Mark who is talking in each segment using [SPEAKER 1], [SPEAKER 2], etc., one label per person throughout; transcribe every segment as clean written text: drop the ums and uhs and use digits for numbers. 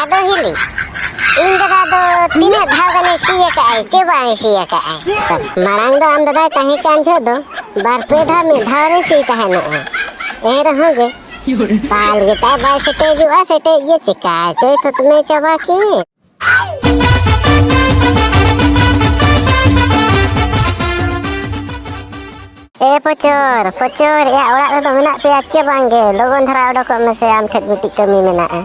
[SPEAKER 1] Ada hili. इन दादा दो तीन धाव गने सीए का है चेबा सीए का है मारंग दो हम दादा कहीं कांझो दो बार पे धा में धारे सी कहे न ए रहोगे पाल के ता बाय सेटे जुआ सेटे ये चिका चोय तो तुम्हें चबा के ए पचोर या ओड़ा रे दो मेना पे अच्छे बांगे लोगन धरा ओडो को में से आम ठेक मिटी कमी मेना है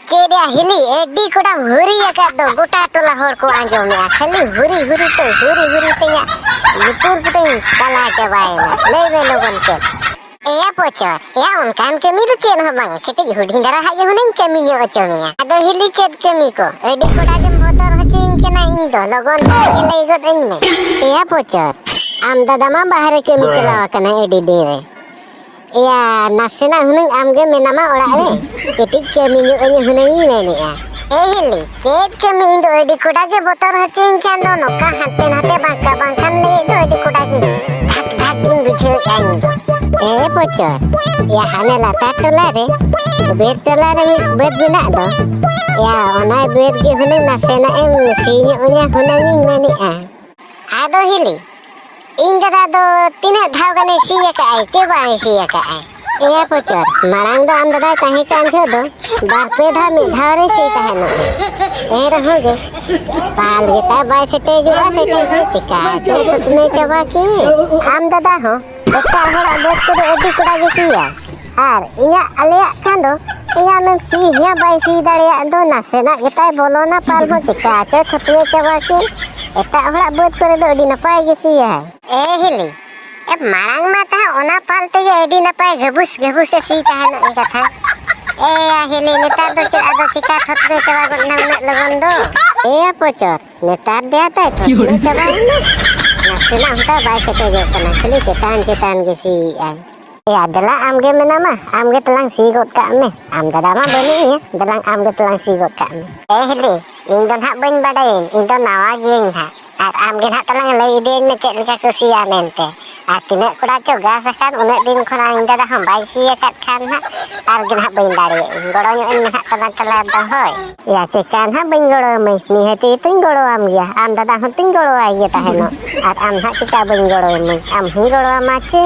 [SPEAKER 1] चेडिया हिली एडी कोडा हुरी अका दो गोटा टोला होर को आंजोमे खाली हुरी तो हुरी तेया लुटुर पुटई काला चबायना लेबे लोगन के एया पचर या उनकान कमी दो चेन हो बांग केटे हुडिंग दरा हाजे हुनिंग कमी न्यो अचोमिया आदो हिली चेद कमी को एडी कोडा जम बोतर हचिंग केना इन दो लोगन के लई गद इन में एया पचर आम दादा मा बाहर कमी चलावा कना एडी देरे या नासेना हुनंग आमगे मेनामा ओड़ा रे केटी कमी न्यो अने हुनंगी मेनिया ए हिली चेद कमी इंदो एडी कोडा के बोतर हचिंग खान दो नोका हाते नाते बांका बांखान ले दो एडी कोडा की धक इन बुझे आइन दो ए पचर या हाने लाता टोला रे बेर टोला रे बेर बिना दो या ओना बेर के हुनंग नासेना एम सीन्यो अने हुनंगी मेनिया आदो हिली इन दादा दो तीन धाव गने सीए का है चेबा सीए का है ए पचर मारंग दो हम दादा कहीं कांझो दो बार पे धा में धारे सी कहे न ए रहोगे पाल के ता बाय सेटे जुआ सेटे चिका चोय तो तुम्हें चबा के हम दादा हो बच्चा होड़ा बेट को एडी कोड़ा गेसिया आर इया अलिया कांदो इया में सी हिया बाय सी दाड़िया दो नासेना गेटाय बोलोना पाल हो चिका चोय तो तुम्हें चबा के एटा होड़ा बेट करे दो एडी नपाय गेसिया ए हिली ए मारंग माता ओना पालते गे एडी नपाय घबुस सी कहे न कथा ए हिली नेतार दो चे आदो चिका थतबे चबा गना लगन दो ए पचर नेतार दे आता थतबे चबा न नासेना हमका बाय सेटे जो कना खाली चेतान गे सी या दला आमगे मेनामा आमगे तलांग सी गोद का में आम दादा मा बनी है दलांग आमगे तलांग सी गोद का में ए हिली इन दो ना बन बडाइन इन दो नावा गिंग हा आर आमगे ना तलांग लई देन में चेद लेका को सिया मेनते आर तिने कोड़ा चो गास खान उने दिन खना इन दादा हम बाय सी काट खान हा आर गे ना बन दाड़े गड़ो न्यो इन हा तला दो होय या चेकान हा बन गड़ो में निहती तिन गड़ो आम गया आम दादा हम तिन गड़ो आइ गे ताहेनो आर आम हा चिका बन गड़ो में आम हिं गड़ो माचे